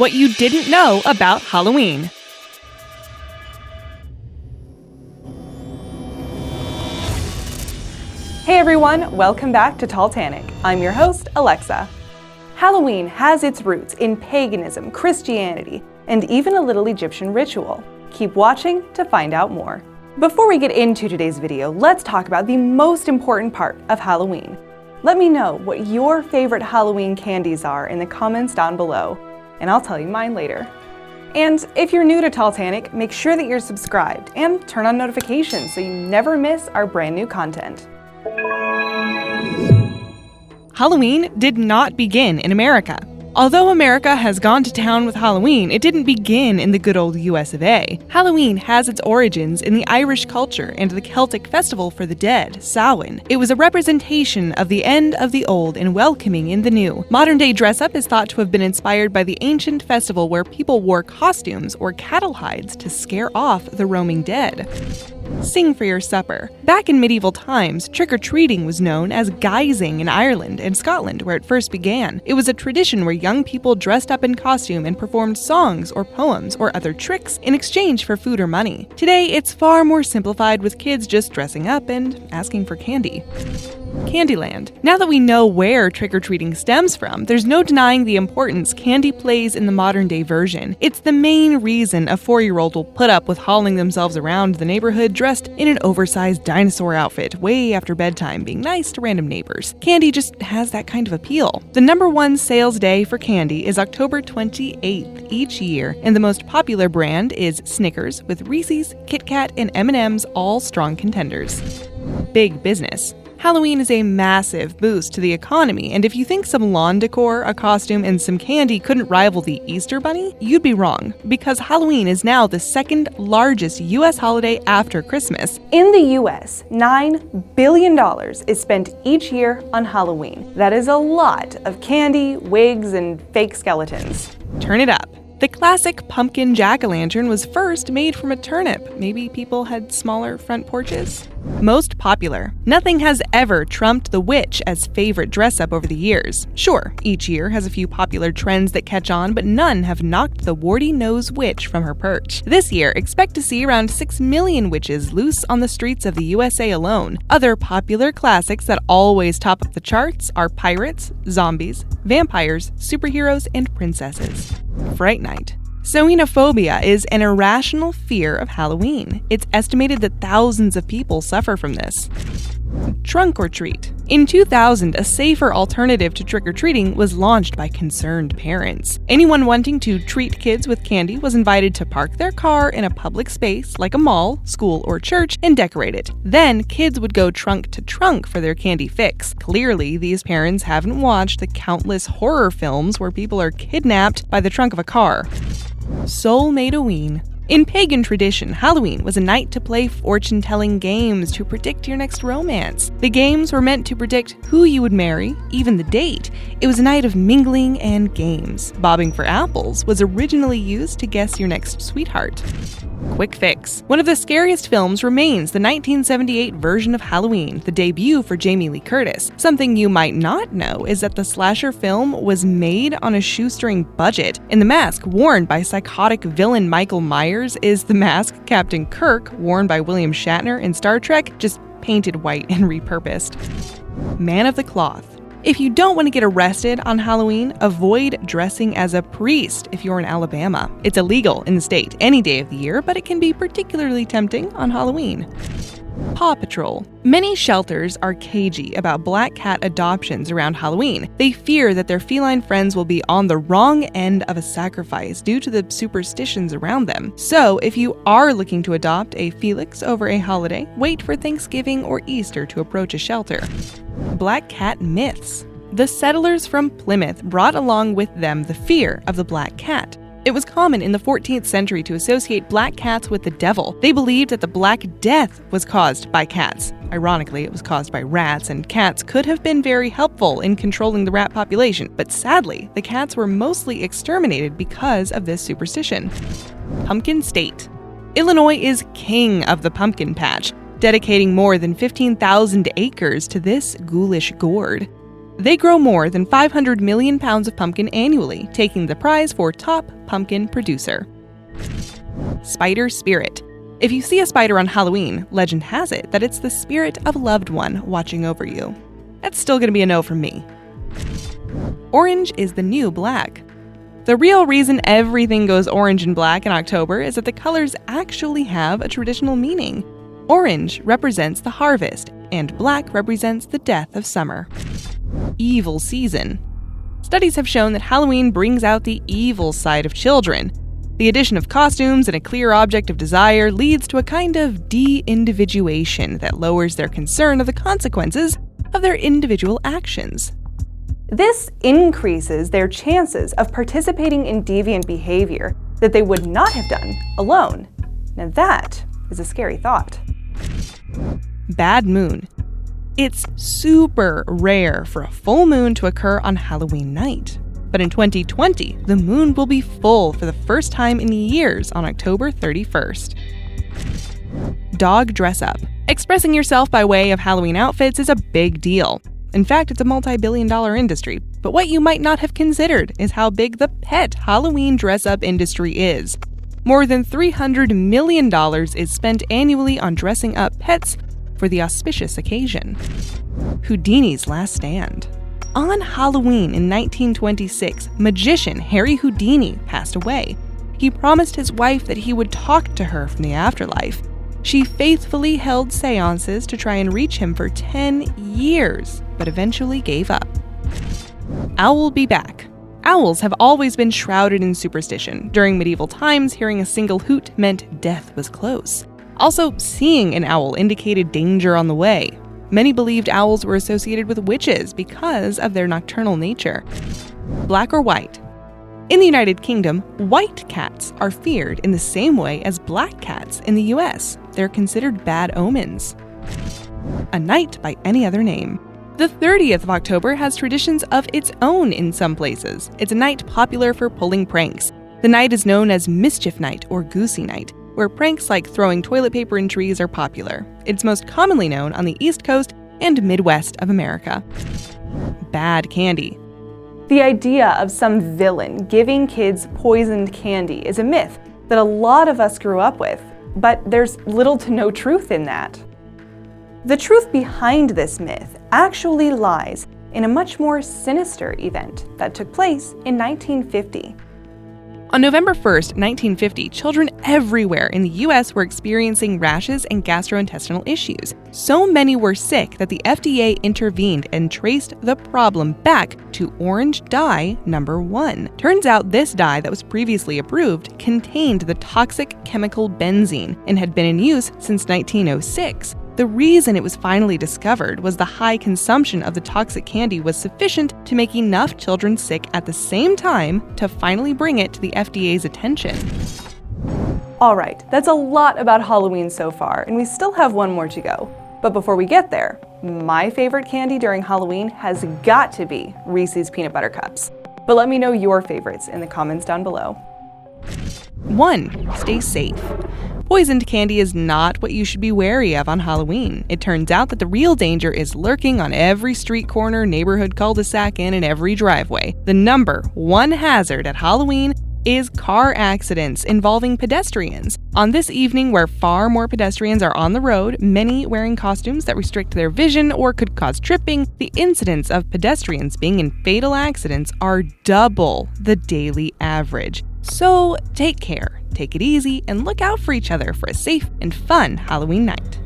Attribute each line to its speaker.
Speaker 1: What you didn't know about Halloween.
Speaker 2: Hey everyone, welcome back to Titanic. I'm your host, Alexa. Halloween has its roots in paganism, Christianity, and even a little Egyptian ritual. Keep watching to find out more. Before we get into today's video, let's talk about the most important part of Halloween. Let me know what your favorite Halloween candies are in the comments down below, and I'll tell you mine later. And if you're new to Titanic, make sure that you're subscribed and turn on notifications so you never miss our brand new content.
Speaker 1: Halloween did not begin in America. Although America has gone to town with Halloween, it didn't begin in the good old US of A. Halloween has its origins in the Irish culture and the Celtic festival for the dead, Samhain. It was a representation of the end of the old and welcoming in the new. Modern-day dress-up is thought to have been inspired by the ancient festival where people wore costumes or cattle hides to scare off the roaming dead. Sing for your supper. Back in medieval times, trick-or-treating was known as guising in Ireland and Scotland, where it first began. It was a tradition where young people dressed up in costume and performed songs or poems or other tricks in exchange for food or money. Today, it's far more simplified with kids just dressing up and asking for candy. Candyland. Now that we know where trick-or-treating stems from, there's no denying the importance candy plays in the modern-day version. It's the main reason a 4-year-old will put up with hauling themselves around the neighborhood dressed in an oversized dinosaur outfit way after bedtime, being nice to random neighbors. Candy just has that kind of appeal. The #1 sales day for candy is October 28th each year, and the most popular brand is Snickers, with Reese's, Kit Kat, and M&M's all strong contenders. Big business. Halloween is a massive boost to the economy, and if you think some lawn decor, a costume, and some candy couldn't rival the Easter Bunny, you'd be wrong, because Halloween is now the second largest US holiday after Christmas.
Speaker 2: In the US, $9 billion is spent each year on Halloween. That is a lot of candy, wigs, and fake skeletons.
Speaker 1: Turn it up. The classic pumpkin jack-o'-lantern was first made from a turnip. Maybe people had smaller front porches? Most popular. Nothing has ever trumped the witch as favorite dress-up over the years. Sure, each year has a few popular trends that catch on, but none have knocked the warty-nosed witch from her perch. This year, expect to see around 6 million witches loose on the streets of the USA alone. Other popular classics that always top up the charts are pirates, zombies, vampires, superheroes, and princesses. Fright Night. Zoenophobia is an irrational fear of Halloween. It's estimated that thousands of people suffer from this. Trunk or treat. In 2000, a safer alternative to trick-or-treating was launched by concerned parents. Anyone wanting to treat kids with candy was invited to park their car in a public space like a mall, school, or church and decorate it. Then, kids would go trunk to trunk for their candy fix. Clearly, these parents haven't watched the countless horror films where people are kidnapped by the trunk of a car. Soulmate-oween. In pagan tradition, Halloween was a night to play fortune-telling games to predict your next romance. The games were meant to predict who you would marry, even the date. It was a night of mingling and games. Bobbing for apples was originally used to guess your next sweetheart. Quick fix. One of the scariest films remains the 1978 version of Halloween, the debut for Jamie Lee Curtis. Something you might not know is that the slasher film was made on a shoestring budget, and the mask worn by psychotic villain Michael Myers is the mask Captain Kirk, worn by William Shatner in Star Trek, just painted white and repurposed. Man of the Cloth. If you don't want to get arrested on Halloween, avoid dressing as a priest if you're in Alabama. It's illegal in the state any day of the year, but it can be particularly tempting on Halloween. Paw Patrol. Many shelters are cagey about black cat adoptions around Halloween. They fear that their feline friends will be on the wrong end of a sacrifice due to the superstitions around them. So, if you are looking to adopt a Felix over a holiday, wait for Thanksgiving or Easter to approach a shelter. Black cat myths. The settlers from Plymouth brought along with them the fear of the black cat. It was common in the 14th century to associate black cats with the devil. They believed that the Black Death was caused by cats. Ironically, it was caused by rats, and cats could have been very helpful in controlling the rat population. But sadly, the cats were mostly exterminated because of this superstition. Pumpkin State. Illinois is king of the pumpkin patch, dedicating more than 15,000 acres to this ghoulish gourd. They grow more than 500 million pounds of pumpkin annually, taking the prize for top pumpkin producer. Spider spirit. If you see a spider on Halloween, legend has it that it's the spirit of a loved one watching over you. That's still going to be a no from me. Orange is the new black. The real reason everything goes orange and black in October is that the colors actually have a traditional meaning. Orange represents the harvest, and black represents the death of summer. Evil season. Studies have shown that Halloween brings out the evil side of children. The addition of costumes and a clear object of desire leads to a kind of de-individuation that lowers their concern of the consequences of their individual actions.
Speaker 2: This increases their chances of participating in deviant behavior that they would not have done alone. Now that is a scary thought.
Speaker 1: Bad moon. It's super rare for a full moon to occur on Halloween night. But in 2020, the moon will be full for the first time in years on October 31st. Dog dress up. Expressing yourself by way of Halloween outfits is a big deal. In fact, it's a multi-billion-dollar industry. But what you might not have considered is how big the pet Halloween dress-up industry is. More than $300 million is spent annually on dressing up pets for the auspicious occasion. Houdini's last stand. On Halloween in 1926, magician Harry Houdini passed away. He promised his wife that he would talk to her from the afterlife. She faithfully held seances to try and reach him for 10 years, but eventually gave up. Owl be back. Owls have always been shrouded in superstition. During medieval times, hearing a single hoot meant death was close. Also, seeing an owl indicated danger on the way. Many believed owls were associated with witches because of their nocturnal nature. Black or white. In the United Kingdom, white cats are feared in the same way as black cats in the US. They're considered bad omens. A night by any other name. The 30th of October has traditions of its own in some places. It's a night popular for pulling pranks. The night is known as Mischief Night or Goosey Night, where pranks like throwing toilet paper in trees are popular. It's most commonly known on the East Coast and Midwest of America. Bad candy.
Speaker 2: The idea of some villain giving kids poisoned candy is a myth that a lot of us grew up with, but there's little to no truth in that. The truth behind this myth actually lies in a much more sinister event that took place in 1950.
Speaker 1: On November 1st, 1950, children everywhere in the U.S. were experiencing rashes and gastrointestinal issues. So many were sick that the FDA intervened and traced the problem back to orange dye number 1. Turns out this dye that was previously approved contained the toxic chemical benzene and had been in use since 1906. The reason it was finally discovered was the high consumption of the toxic candy was sufficient to make enough children sick at the same time to finally bring it to the FDA's attention.
Speaker 2: Alright, that's a lot about Halloween so far, and we still have one more to go. But before we get there, my favorite candy during Halloween has got to be Reese's Peanut Butter Cups. But let me know your favorites in the comments down below.
Speaker 1: 1. Stay safe. Poisoned candy is not what you should be wary of on Halloween. It turns out that the real danger is lurking on every street corner, neighborhood cul-de-sac, and in every driveway. The number 1 hazard at Halloween is car accidents involving pedestrians. On this evening where far more pedestrians are on the road, many wearing costumes that restrict their vision or could cause tripping, the incidents of pedestrians being in fatal accidents are double the daily average. So take care, take it easy, and look out for each other for a safe and fun Halloween night.